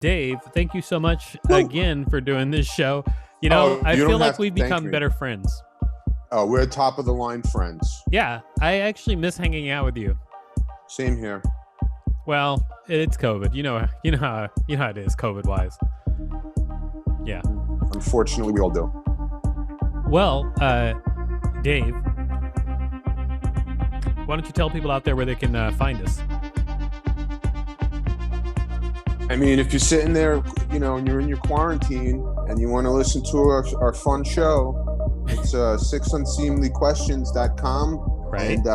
Dave, thank you so much again for doing this show. I you feel don't like have to we've thank become me. better friends. Oh, we're top of the line friends. Yeah, I actually miss hanging out with you. Same here. Well, it's COVID. You know how it is, COVID wise. Yeah. Unfortunately, we all do. Well, Dave, why don't you tell people out there where they can find us? I mean, if you're sitting there, and you're in your quarantine and you want to listen to our fun show, it's sixunseemlyquestions.com. Right. And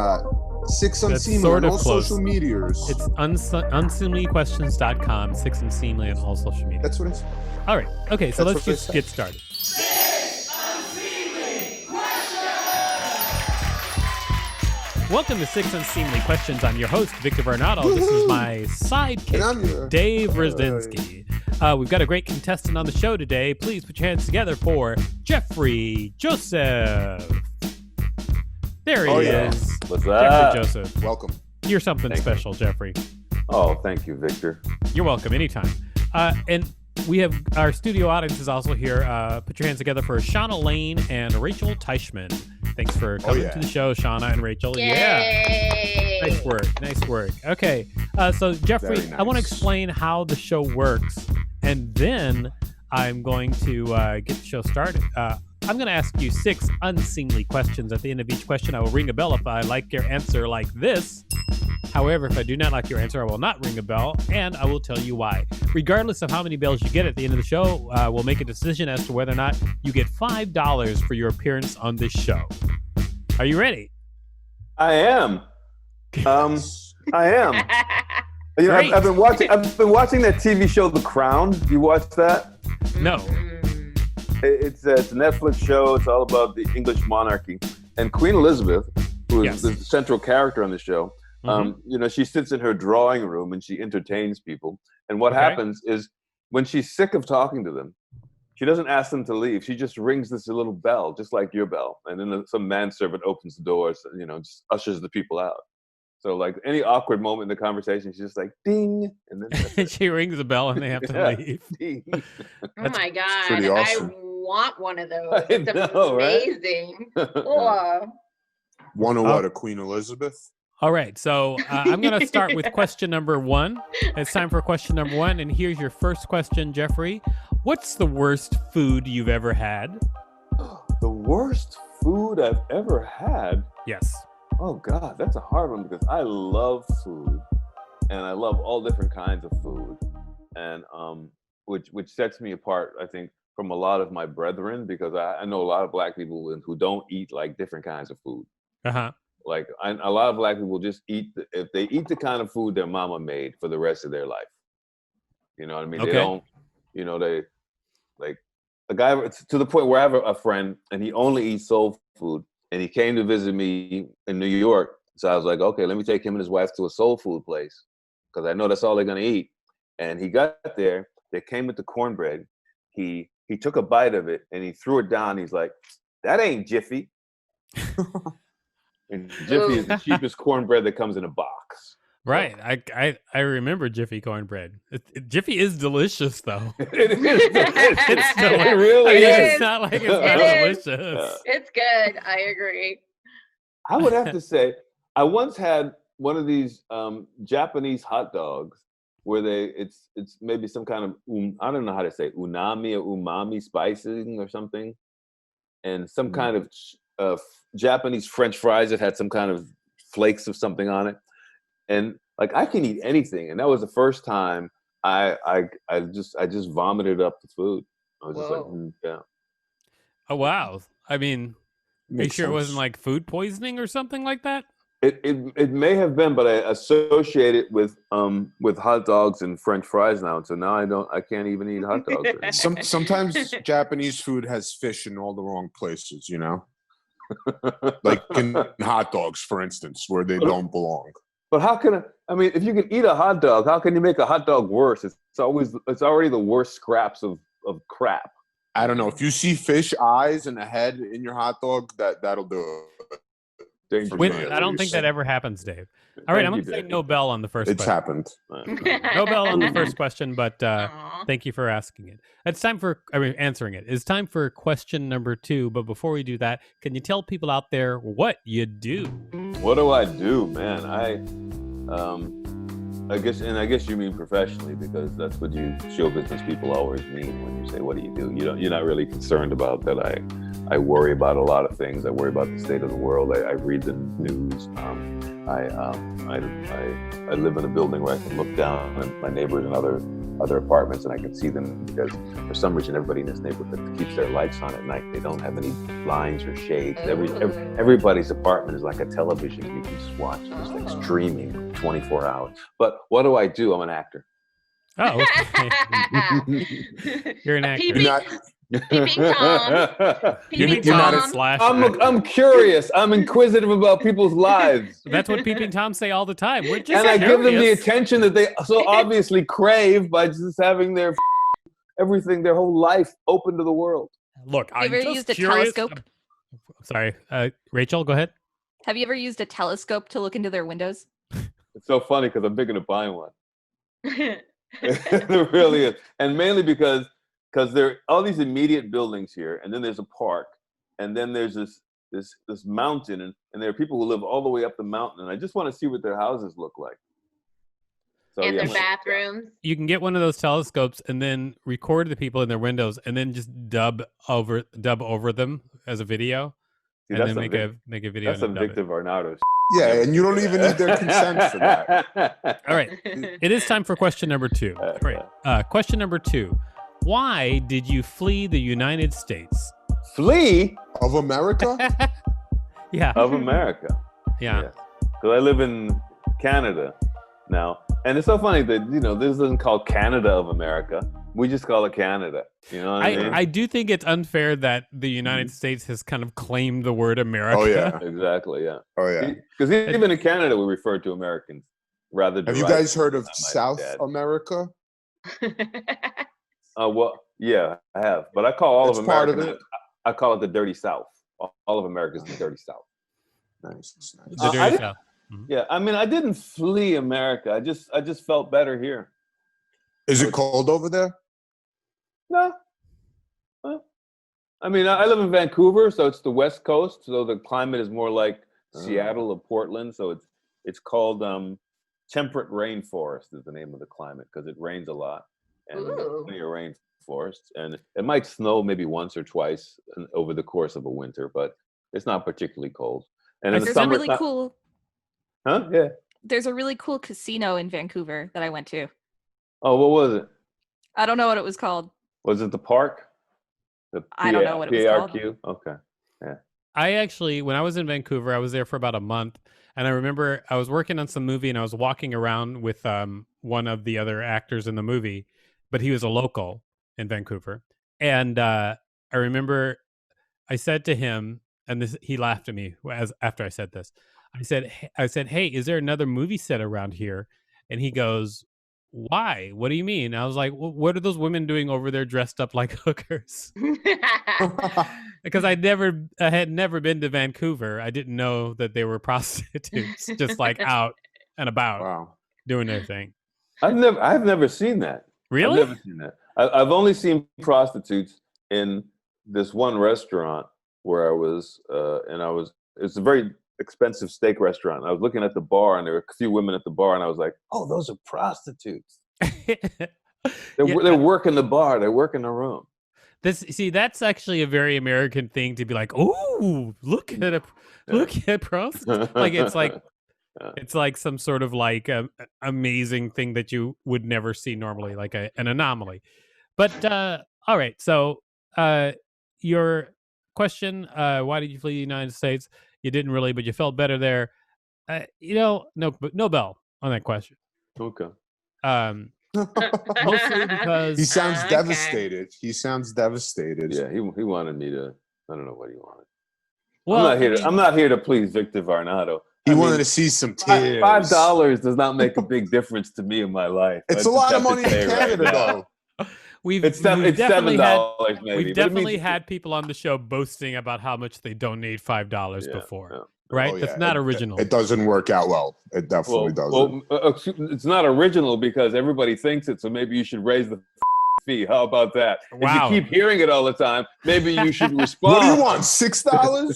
Six Unseemly sort on of all close. social medias. It's unseemlyquestions.com, Six Unseemly on all social media. That's what it's. All right. Okay, so That's let's what just they get started. Six Unseemly Questions! Welcome to Six Unseemly Questions. I'm your host, Victor Varnado. This is my sidekick, And I'm your- Dave Rosinsky. We've got a great contestant on the show today. Please put your hands together for Jeffrey Joseph. There he is. What's up? Jeffrey Joseph. Welcome. You're something Thank special, Jeffrey. Oh, thank you, Victor. You're welcome anytime. And we have our studio audience is also here. Put your hands together for Shauna Lane and Rachel Teichman. Thanks for coming to the show, Shauna and Rachel. Yay! Yeah. Nice work. Okay. So Jeffrey, Very nice. I want to explain how the show works, and then I'm going to get the show started. I'm going to ask you 6 unseemly questions. At the end of each question, I will ring a bell if I like your answer like this. However, if I do not like your answer, I will not ring a bell, and I will tell you why. Regardless of how many bells you get at the end of the show, we'll make a decision as to whether or not you get $5 for your appearance on this show. Are you ready? I am. I am. Great. I've been watching that TV show, The Crown. Do you watch that? No. It's a Netflix show. It's all about the English monarchy and Queen Elizabeth, who is the central character on the show. She sits in her drawing room and she entertains people. And what happens is when she's sick of talking to them, she doesn't ask them to leave. She just rings this little bell, just like your bell. And then some manservant opens the doors, just ushers the people out. So like any awkward moment in the conversation, she's just like, ding. And then She rings the bell and they have to leave. Ding. Oh my God. pretty awesome. I want one of those. I It's know, right? amazing. Oh. One of what? A Queen Elizabeth? All right, so I'm going to start with question number 1. It's time for question number 1, and here's your first question, Jeffrey. What's the worst food you've ever had? The worst food I've ever had? Yes. Oh God, that's a hard one because I love food and I love all different kinds of food. And which sets me apart, I think, from a lot of my brethren, because I know a lot of Black people who don't eat like different kinds of food. Uh-huh. Like a lot of Black people just eat if they eat the kind of food their mama made for the rest of their life. You know what I mean? Okay. They don't, they like a guy to the point where I have a friend and he only eats soul food, and he came to visit me in New York. So I was like, okay, let me take him and his wife to a soul food place because I know that's all they're gonna eat. And he got there. They came with the cornbread. He took a bite of it and he threw it down. He's like, that ain't Jiffy. And Jiffy is the cheapest cornbread that comes in a box. Right. I remember Jiffy cornbread. Jiffy is delicious, though. It is delicious. It's It delicious. really is. It's not like it's not It is. delicious. It's good. I agree. I would have to say, I once had one of these Japanese hot dogs where it's maybe some kind of I don't know how to say it, unami or umami spicing or something, and some kind of Japanese French fries that had some kind of flakes of something on it, and like I can eat anything, and that was the first time I just vomited up the food. I was just like, yeah. Oh, wow. I mean, are you Makes sure it sense. wasn't like food poisoning or something like that? It may have been, but I associate it with hot dogs and French fries now. So now I can't even eat hot dogs anymore. Sometimes Japanese food has fish in all the wrong places, like in hot dogs, for instance, where they don't belong. But how can I mean, if you can eat a hot dog, how can you make a hot dog worse? It's already the worst scraps of crap. I don't know. If you see fish eyes and a head in your hot dog, that'll do it. Danger When, man. I don't think that ever happens, Dave. All right, Thank I'm you, going to say Dave. no bell on the first It's question. happened. No bell on the first question, but Aw. thank you for asking it. It's time for answering it. It's time for question number 2. But before we do that, can you tell people out there what you do? What do I do, man? I guess you mean professionally, because that's what you show business people always mean when you say, "What do you do?" You're not really concerned about that. I worry about a lot of things. I worry about the state of the world. I read the news. I live in a building where I can look down at my neighbors and other apartments, and I can see them, because for some reason everybody in this neighborhood keeps their lights on at night. They don't have any blinds or shades. Everybody's apartment is like a television you can just watch. It's like streaming 24 hours. But what do I do? I'm an actor. Oh, okay. You're an actor. Peeping Tom. Peeping You're not a Tom. slash. I'm curious. I'm inquisitive about people's lives. That's what Peeping Toms say all the time. We're just And I give them the curious. attention that they so obviously crave by just having their everything, their whole life open to the world. Look, Have you I'm ever just used a curious. telescope? Sorry, Rachel, go ahead. Have you ever used a telescope to look into their windows? It's so funny because I'm thinking of buying one. It really is. And mainly because there are all these immediate buildings here, and then there's a park, and then there's this mountain, and there are people who live all the way up the mountain, and I just want to see what their houses look like. So, And yeah, their bathrooms. You can get one of those telescopes and then record the people in their windows, and then just dub over them as a video, See, and that's then some make a video. That's some and dub it. Victor Varnado. Yeah, and you don't even need their consent for that. All right, it is time for question number 2. All right, question number 2. Why did you flee the United States? Flee Of America? Yeah, of America. yeah. Because I live in Canada now. And it's so funny that, this isn't called Canada of America. We just call it Canada. You know what I mean? I do think it's unfair that the United States has kind of claimed the word America. Oh, yeah. Exactly, yeah. Oh, yeah. Because even in Canada, we refer to Americans rather Have you derisively, guys heard of I might South add. America? Well, yeah, I have. But I call all It's of part America, of it. I call it the dirty South. All of America is the dirty South. Nice. The I dirty didn't- South. Yeah, I mean, I didn't flee America. I just felt better here. Is it cold over there? No. I mean, I live in Vancouver, so it's the West Coast. So the climate is more like Seattle or Portland. So it's called temperate rainforest is the name of the climate, because it rains a lot, and Ooh. plenty of rainforest, and it might snow maybe once or twice over the course of a winter, but it's not particularly cold. And in the There's a summer, really cool huh? Yeah. there's a really cool casino in Vancouver that I went to. Oh, what was it? I don't know what it was called. Was it the park? I don't know what it was called. PARQ? Okay. I actually, when I was in Vancouver, I was there for about a month, and I remember I was working on some movie, and I was walking around with one of the other actors in the movie, but he was a local in Vancouver, and I remember I said to him, and he laughed at me after I said this. I said, "Hey, is there another movie set around here?" And he goes, "Why? What do you mean?" I was like, "What are those women doing over there dressed up like hookers?" Because I had never been to Vancouver. I didn't know that they were prostitutes, just like out and about Wow. doing their thing. I've never seen that. Really? I've never seen that. I've only seen prostitutes in this one restaurant where I was, it's a very expensive steak restaurant. I was looking at the bar, and there were a few women at the bar, and I was like, "Oh, those are prostitutes. They're working the bar. They're working the room." That's actually a very American thing to be like, "Oh, look at prostitutes." Like it's like some sort of like amazing thing that you would never see normally, like an anomaly. But all right, so your question, why did you flee the United States? You didn't really, but you felt better there. No bell on that question. Okay. Mostly because He sounds Okay. devastated. He sounds devastated. Yeah, he wanted me to. I don't know what he wanted. well, I'm not here to please Victor Varnado. He wanted to see some tears. $5 does not make a big difference to me in my life. It's I a lot just of have to money in say right Canada, now. though. We've It's definitely $7 maybe. We've but it definitely means- had people on the show boasting about how much they donate $5 Yeah, before. yeah. right? Oh, That's yeah. not original. It doesn't work out well. It definitely doesn't. It's not original because everybody thinks it, so maybe you should raise the fee. How about that? Wow. If you keep hearing it all the time, maybe you should respond. What do you want? $6?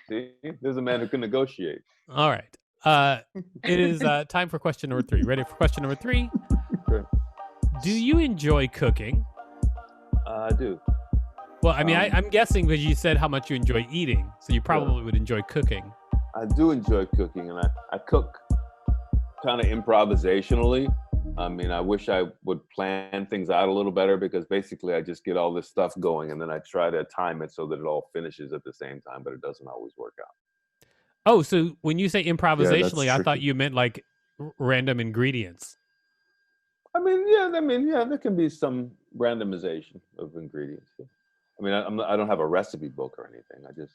See, there's a man who can negotiate. All right. It is time for question number 3. Ready for question number 3? Sure. Do you enjoy cooking? I do. Well, I mean, I'm guessing because you said how much you enjoy eating, so you probably would enjoy cooking. I do enjoy cooking, and I cook kind of improvisationally. I mean, I wish I would plan things out a little better because basically I just get all this stuff going and then I try to time it so that it all finishes at the same time, but it doesn't always work out. Oh, so when you say improvisationally, I thought you meant like random ingredients. I mean, yeah, there can be some randomization of ingredients. I mean, I don't have a recipe book or anything. I just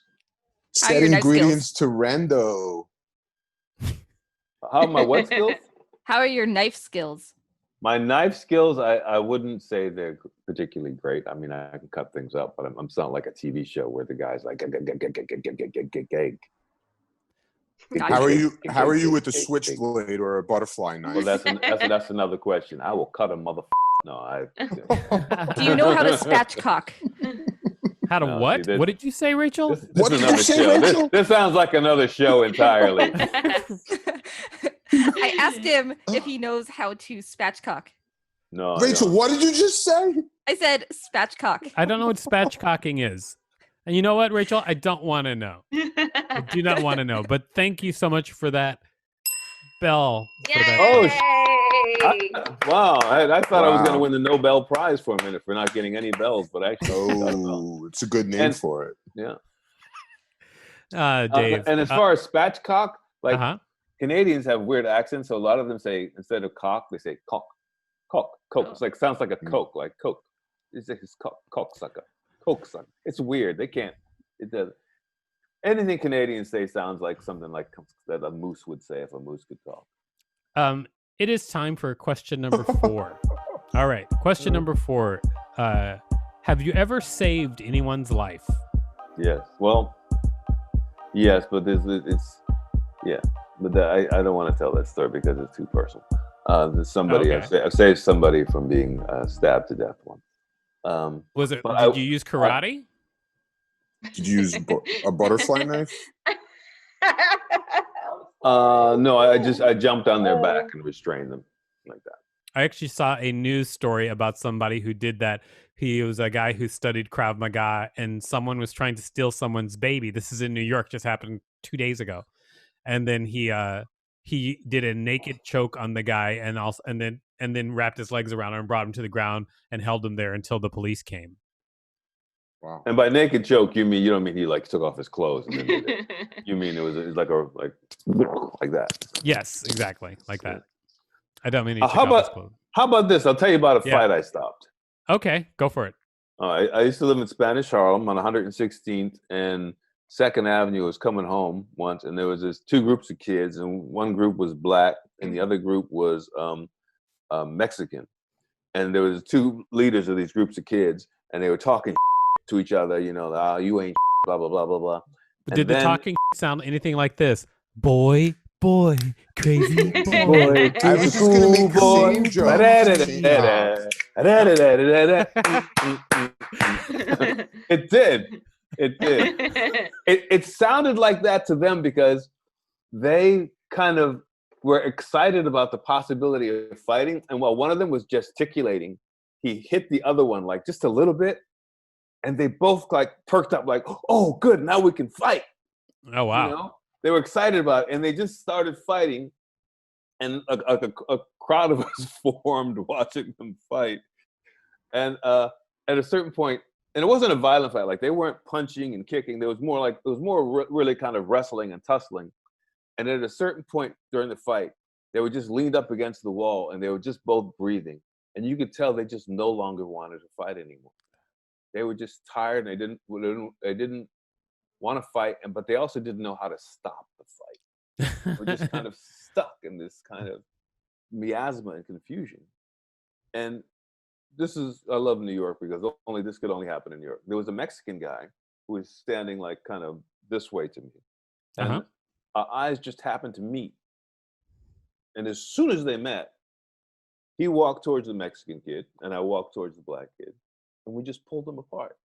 set ingredients to rando. How are my what skills? How are your knife skills? My knife skills, I wouldn't say they're particularly great. I mean, I can cut things up, but I'm sound like a TV show where the guy's like, How are you with a switchblade or a butterfly knife? Well, that's another question. I will cut a motherfucker. No, Do you know how to spatchcock? How to what? What did you say, Rachel? What did you say, Rachel? This sounds like another show entirely. I asked him if he knows how to spatchcock. No, Rachel, what did you just say? I said spatchcock. I don't know what spatchcocking is. And you know what, Rachel? I don't want to know. I do not want to know. But thank you so much for that bell. Wow, I thought I was going to win the Nobel Prize for a minute for not getting any bells, but actually, it's a good name for it. Yeah. Dave. And as far as spatchcock, like Canadians have weird accents, so a lot of them say instead of cock, they say cock, cock. It's like sounds like a coke, like coke. It's like cock sucker, coke sucker. It's weird. They can't. It does. Anything Canadians say sounds like something like that a moose would say if a moose could talk. It is time for question number 4. All right, question number 4. Have you ever saved anyone's life? Yes. Well, yes, but but I don't want to tell that story because it's too personal. There's somebody I've saved somebody from being stabbed to death once. Was it? Did you use karate? Did you use a butterfly knife? No, I jumped on their back and restrained them like that. I actually saw a news story about somebody who did that. He was a guy who studied Krav Maga, and someone was trying to steal someone's baby. This is in New York, just happened 2 days ago. And then he did a naked choke on the guy, and then wrapped his legs around him and brought him to the ground and held him there until the police came. Wow. And by naked choke, you don't mean he like took off his clothes and then did it. You mean it was like that. Yes, exactly, like that. I don't mean he took off his clothes. How about this? I'll tell you about a fight I stopped. Okay, go for it. I used to live in Spanish Harlem on 116th and 2nd Avenue. I was coming home once, and there was this 2 groups of kids, and one group was black, and the other group was Mexican. And there was 2 leaders of these groups of kids, and they were talking to each other, you ain't blah, blah, blah, blah, blah. Did the talking sound anything like this? Boy, crazy boy. I was just going to make the same joke. It did. It sounded like that to them because they kind of were excited about the possibility of fighting. And while one of them was gesticulating, he hit the other one like just a little bit. And they both like perked up like, oh, good, now we can fight. Oh, wow. They were excited about it, and they just started fighting. And a crowd of us formed watching them fight. And at a certain point, and it wasn't a violent fight, like they weren't punching and kicking. It was more really kind of wrestling and tussling. And at a certain point during the fight, they were just leaned up against the wall, and they were just both breathing. And you could tell they just no longer wanted to fight anymore. They were just tired, and they didn't want to fight, but they also didn't know how to stop the fight. They were just kind of stuck in this kind of miasma and confusion. And I love New York because this could only happen in New York. There was a Mexican guy who was standing like kind of this way to me. And our eyes just happened to meet. And as soon as they met, he walked towards the Mexican kid, and I walked towards the black kid, and we just pulled them apart.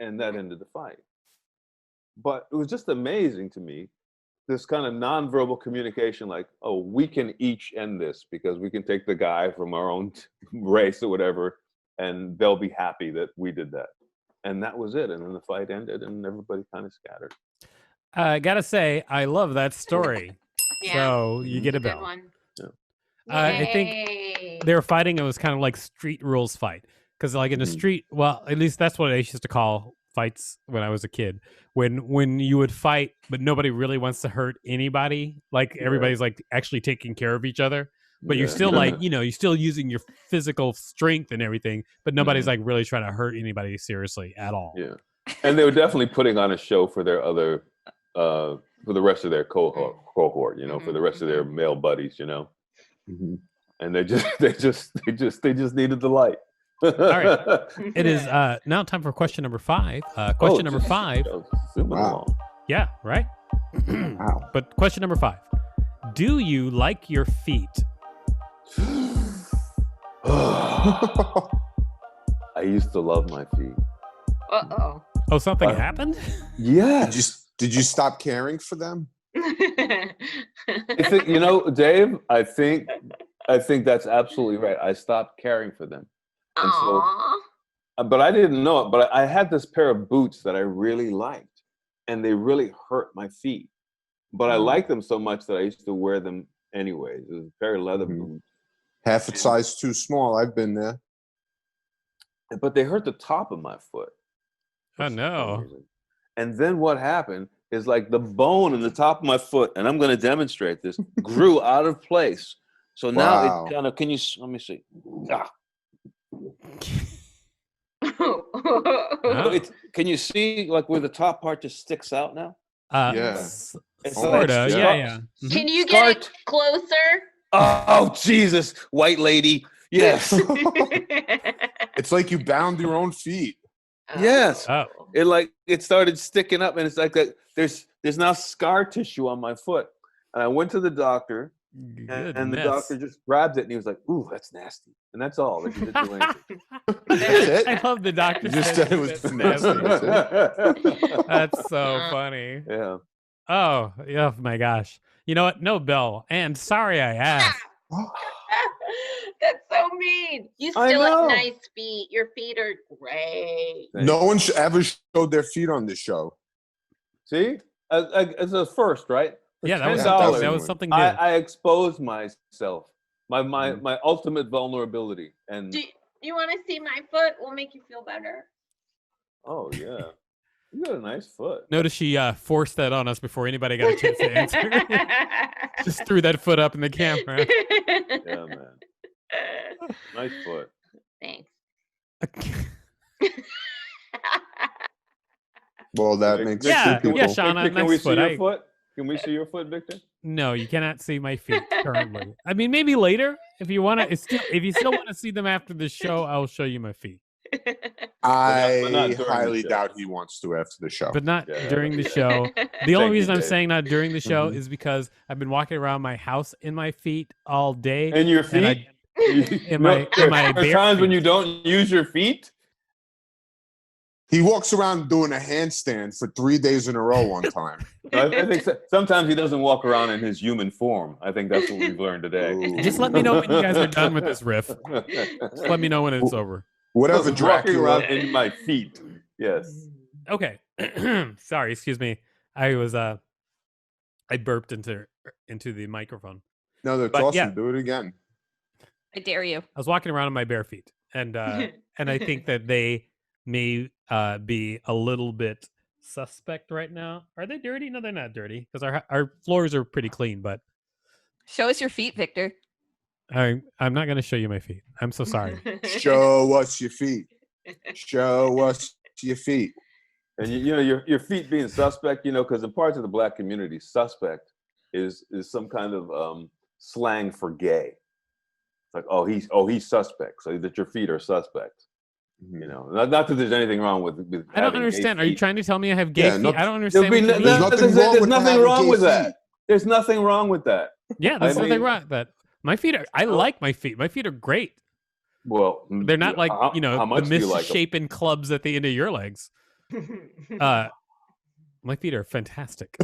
And that ended the fight. But it was just amazing to me, this kind of nonverbal communication, like, oh, we can each end this because we can take the guy from our own race or whatever, and they'll be happy that we did that. And that was it. And then the fight ended, and everybody kind of scattered. I gotta say, I love that story. Yeah. So you get a Good bell. one. I think they were fighting. It was kind of like street rules fight. Because like in the street, well, at least that's what I used to call fights when I was a kid. When you would fight, but nobody really wants to hurt anybody. Like everybody's like actually taking care of each other. But you're still like, you're still using your physical strength and everything. But nobody's like really trying to hurt anybody seriously at all. Yeah. And they were definitely putting on a show for their other, for the rest of their cohort, for the rest of their male buddies, And they just needed the light. All right. It is now time for question number 5. Question number 5. Wow. Yeah, right? Wow. But question number 5. Do you like your feet? I used to love my feet. Uh-oh. Oh, something happened? Yeah. Did you stop caring for them? I think, Dave, I think that's absolutely right. I stopped caring for them. And but I didn't know it, but I had this pair of boots that I really liked, and they really hurt my feet. But I liked them so much that I used to wear them anyways. It was a pair of leather boots. Half a size too small. I've been there. But they hurt the top of my foot. Oh, no. And then what happened is like the bone in the top of my foot, and I'm going to demonstrate this, grew out of place. So now it kind of, let me see. Can you see like where the top part just sticks out now? Yes. Sorta. Yeah. Can you get it closer? Oh, Jesus, white lady. Yes. It's like you bound your own feet. Yes. Oh. It started sticking up, and it's like that. There's now scar tissue on my foot, and I went to the doctor, and the doctor just grabbed it, and he was like, "Ooh, that's nasty," and that's all. They didn't do anything. That's it. I love the doctor. Just said it was nasty. That's so funny. Yeah. Oh my gosh. You know what? No bell. And sorry I asked. That's so mean. You still have nice feet. Your feet are great. No one ever showed their feet on this show. See? It's a first, right? Yeah, that was something new. I exposed myself. My ultimate vulnerability. And Do you want to see my foot? We'll make you feel better. Oh yeah. You got a nice foot. Notice she forced that on us before anybody got a chance to answer. Just threw that foot up in the camera. Yeah, man. Nice foot. Thanks. Well, that makes Yeah, two people. yeah, Shauna. Can we see your foot? Can we see your foot, Victor? No, you cannot see my feet currently. I mean, maybe later if you want to. If you still want to see them after the show, I'll show you my feet. I highly doubt he wants to after the show. But not during the show. The only reason I'm saying not during the show is because I've been walking around my house in my feet all day. And your feet? In my There's times when you don't use your feet? He walks around doing a handstand for 3 days in a row one time. I think sometimes he doesn't walk around in his human form. I think that's what we've learned today. Ooh. Just let me know when you guys are done with this riff. Just let me know when it's over. Whatever, Walking Dracula. around in my feet. Yes. Okay. Sorry, excuse me. I burped into the microphone. No, that's awesome. Do it again. I dare you. I was walking around on my bare feet, and I think that they may be a little bit suspect right now. Are they dirty? No, they're not dirty because our floors are pretty clean. But Show us your feet, Victor. I'm not going to show you my feet. I'm so sorry. Show us your feet. Show us your feet. And your feet being suspect, because in parts of the Black community, suspect is some kind of slang for gay. It's like, he's suspect, so that your feet are suspect. You know, not that there's anything wrong with I don't having understand. gay Are you feet. trying to tell me I have gay feet? I don't There'll understand. be what you mean. there's nothing wrong with that. There's nothing wrong with that. Yeah, there's nothing wrong with that. My feet are. I like my feet. My feet are great. Well, They're not like how the much do you like 'em? misshapen clubs at the end of your legs. My feet are fantastic.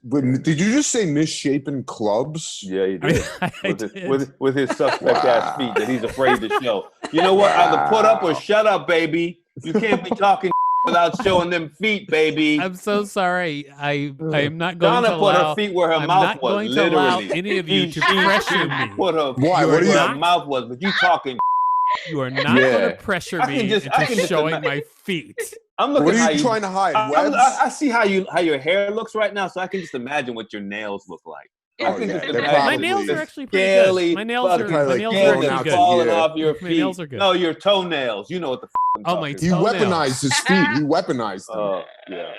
Did you just say misshapen clubs? Yeah, he did. I did. With his suspect ass feet that he's afraid to show. You know what? Either put up or shut up, baby. You can't be talking without showing them feet, baby. I'm so sorry. I am not going Donna to put allow. her feet where her I'm mouth not was. going to allow Literally, any of you to pressure me. Put her Why? feet What are where you- her mouth was, but you talking. You are not going to pressure I can me just- I can into just showing imagine- my feet. I'm looking. What how are you trying to hide? Webs? I see how your hair looks right now, so I can just imagine what your nails look like. Oh, can yeah, just they're imagine My probably- nails are this actually pretty scaly good. My nails are fucking probably, my like, nails skin are growing pretty out good. to falling here. off your My feet. nails are good. No, your toenails. You know what the f I'm Oh, my talking He about. toenails. weaponized his feet. He weaponized them. Oh, yeah.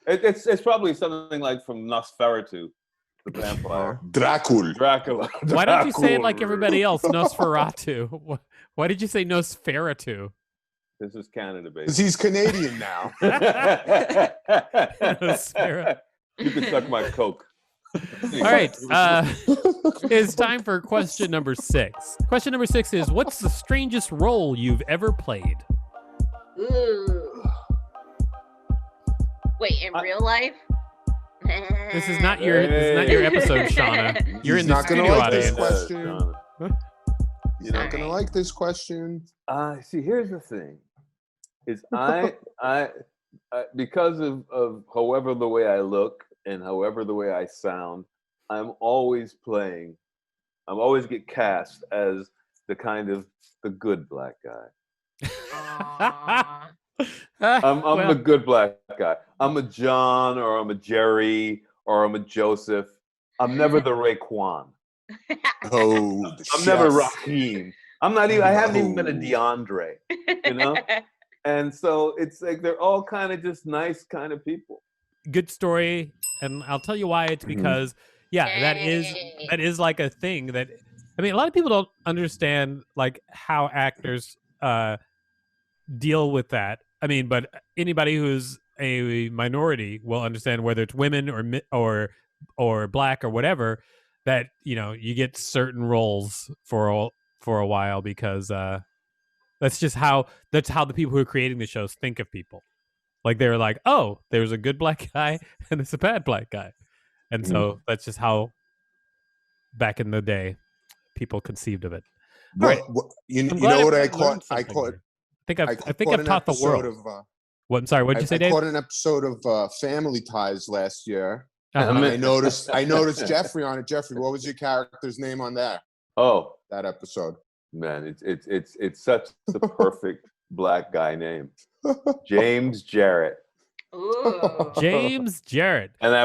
It's probably something like from Nosferatu, the vampire. Dracula. Dracula. Why don't you say it like everybody else? Nosferatu. Why did you say Nosferatu? This is Canada, baby. Because he's Canadian now. Nosferatu. You can suck my coke. All right. It's time for question number 6. Question number 6 is, what's the strangest role you've ever played? Ooh. Wait, in real life? This is not your episode, Shauna. You're He's in the not gonna studio like this audience. question. You're not gonna like this question. See, here's the thing: is I because of however the way I look and however the way I sound, I'm always get cast as the kind of the good black guy. Aw. I'm Well, the good black guy. I'm a John or I'm a Jerry or I'm a Joseph. I'm never the Raekwon. Oh, the I'm never chef. Raheem. I'm not even. I haven't even been a No. DeAndre. You know. And so it's like they're all kind of just nice kind of people. good story, and I'll tell you why. It's because that is like a thing that, I mean, a lot of people don't understand like how actors deal with that. I mean, but anybody who's a minority will understand, whether it's women or black or whatever, that you get certain roles for a while because that's how the people who are creating the shows think of people. Like they're like, oh, there's a good black guy and there's a bad black guy, and so that's just how back in the day people conceived of it. Right. You know what I caught? I think I've taught the world. What? I'm sorry. What did you say, Dave? I caught an episode of Family Ties last year. Uh-huh. And I noticed Jeffrey on it. Jeffrey, what was your character's name on there? Oh, that episode. Man, it's such the perfect black guy name. James Jarrett. Ooh. James Jarrett. And I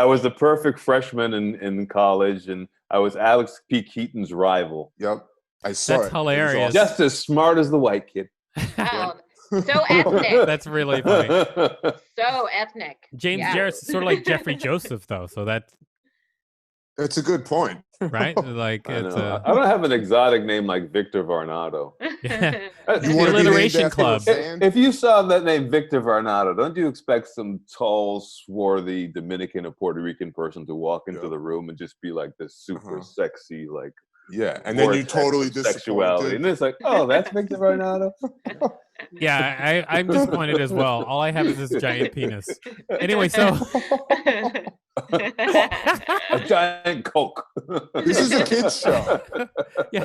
was the perfect freshman in college, and I was Alex P. Keaton's rival. Yep. I saw That's it. hilarious. Awesome. Just as smart as the white kid. Wow. So ethnic. That's really funny. So ethnic. James Yeah. Jarrett's sort of like Jeffrey Joseph, though. So that's a good point. Right. Like it's I don't have an exotic name like Victor Varnado. yeah. You want to be named Alliteration after Club. a fan? If you saw that name Victor Varnado, don't you expect some tall, swarthy Dominican or Puerto Rican person to walk into the room and just be like this super sexy, like yeah, and then you totally sexuality, and it's like, oh, that's Victor Varnado. Yeah, I'm disappointed as well. All I have is this giant penis. Anyway, so A giant Coke. This is a kid's show. yeah.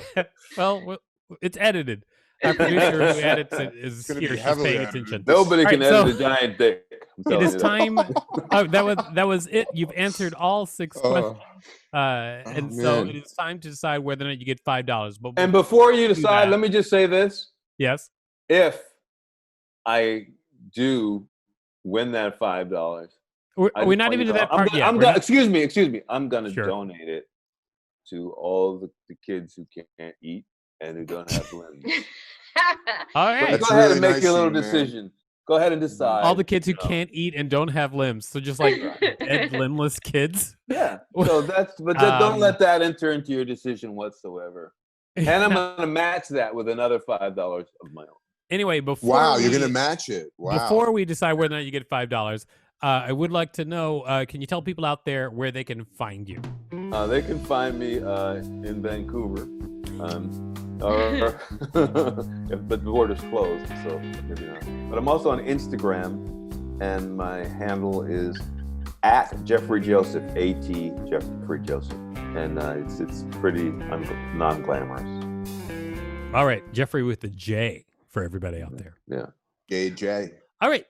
Well, it's edited. Our producer who edits it is gonna here. be She's heavily paying edited. attention. Nobody All can right, edit so a giant dick. It is time. Oh, that was it. You've answered all 6 questions. And so man. it is time to decide whether or not you get $5. But And before you decide, that. let me just say this. yes, If I do win that $5, we're not even to that part yet. Excuse me. I'm gonna Sure. donate it to all the kids who can't eat and who don't have limbs. All So right. That's go ahead really and make nice your of little you, man. decision. Go ahead and decide. All the kids who you know. can't eat and don't have limbs. So just like dead, limbless kids. Yeah. So don't let that enter into your decision whatsoever. And I'm gonna match that with another $5 of my own. Anyway, before Wow, you're gonna match it. Wow. Before we decide whether or not you get $5, I would like to know, can you tell people out there where they can find you? They can find me in Vancouver, but the border's closed, so maybe not. But I'm also on Instagram, and my handle is at Jeffrey Joseph, at Jeffrey Joseph, and it's pretty non-glamorous. All right, Jeffrey with the J for everybody out there. Yeah. JJ. All right.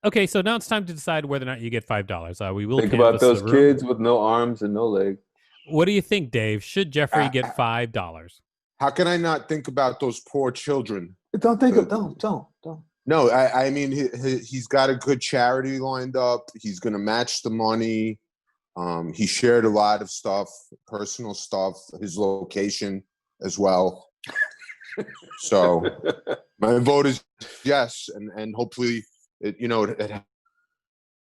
Okay, so now it's time to decide whether or not you get $5. We will think about canvass those the room. kids with no arms and no legs. What do you think, Dave? Should Jeffrey get $5? How can I not think about those poor children? Don't think of don't. No, I mean he's got a good charity lined up. He's gonna match the money. He shared a lot of stuff, personal stuff, his location as well. So my vote is yes, and hopefully it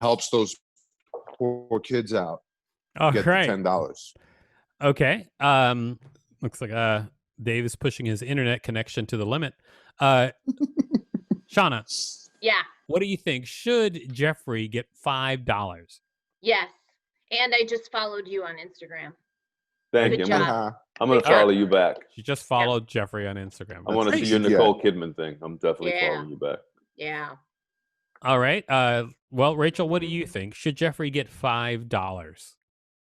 helps those poor kids out. All get right. the $10. Okay. Looks like Dave is pushing his internet connection to the limit. Shauna. Yeah. What do you think? Should Jeffrey get $5? Yes. And I just followed you on Instagram. Thank Good you. job. I'm going to follow you back. She just followed Jeffrey on Instagram. I want to see your Nicole Kidman thing. I'm definitely following you back. Yeah. All right. Well, Rachel, what do you think? Should Jeffrey get $5?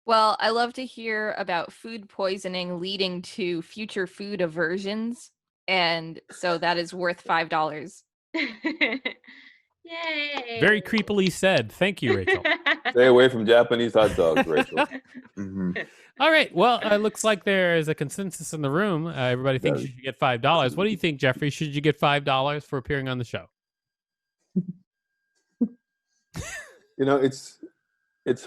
Well, I love to hear about food poisoning leading to future food aversions. And so that is worth $5. Yay. Very creepily said. Thank you, Rachel. Stay away from Japanese hot dogs, Rachel. Mm-hmm. All right. Well, it looks like there is a consensus in the room. Everybody thinks you should get $5. What do you think, Jeffrey? Should you get $5 for appearing on the show? It's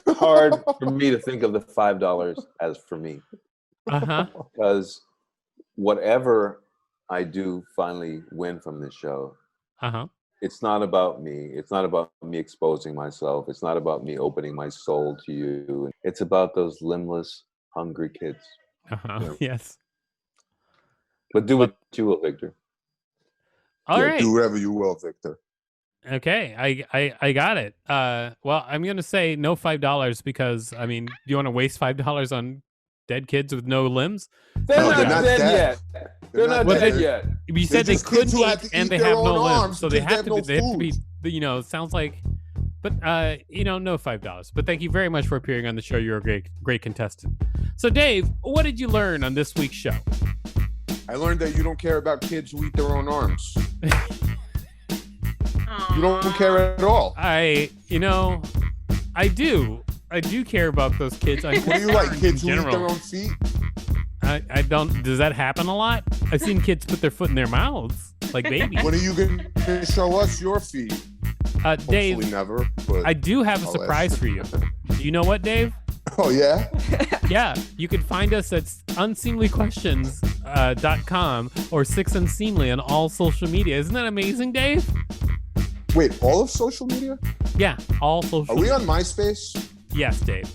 hard for me to think of the $5 as for me. Because whatever I do finally win from this show, it's not about me. It's not about me exposing myself. It's not about me opening my soul to you. It's about those limbless, hungry kids. Yes. But do what you will, Victor. All right. Do whatever you will, Victor. Okay, I got it. Well, I'm gonna say no $5 because you want to waste $5 on dead kids with no limbs? They're not dead yet. They're not dead yet. You said they couldn't eat and they have no limbs, so they have to be. Sounds like. But no $5. But thank you very much for appearing on the show. You're a great contestant. So, Dave, what did you learn on this week's show? I learned that you don't care about kids who eat their own arms. You don't care at all. I do. I do care about those kids. What do you like, kids who eat their own feet? I don't. Does that happen a lot? I've seen kids put their foot in their mouths like babies. When are you going to show us your feet? Dave, hopefully never. But I do have a surprise for you. Do you know what, Dave? Oh, yeah? Yeah. You can find us at unseemlyquestions.com or Six Unseemly on all social media. Isn't that amazing, Dave? Wait, all of social media? Yeah, all social media. Are we media. on MySpace? Yes, Dave.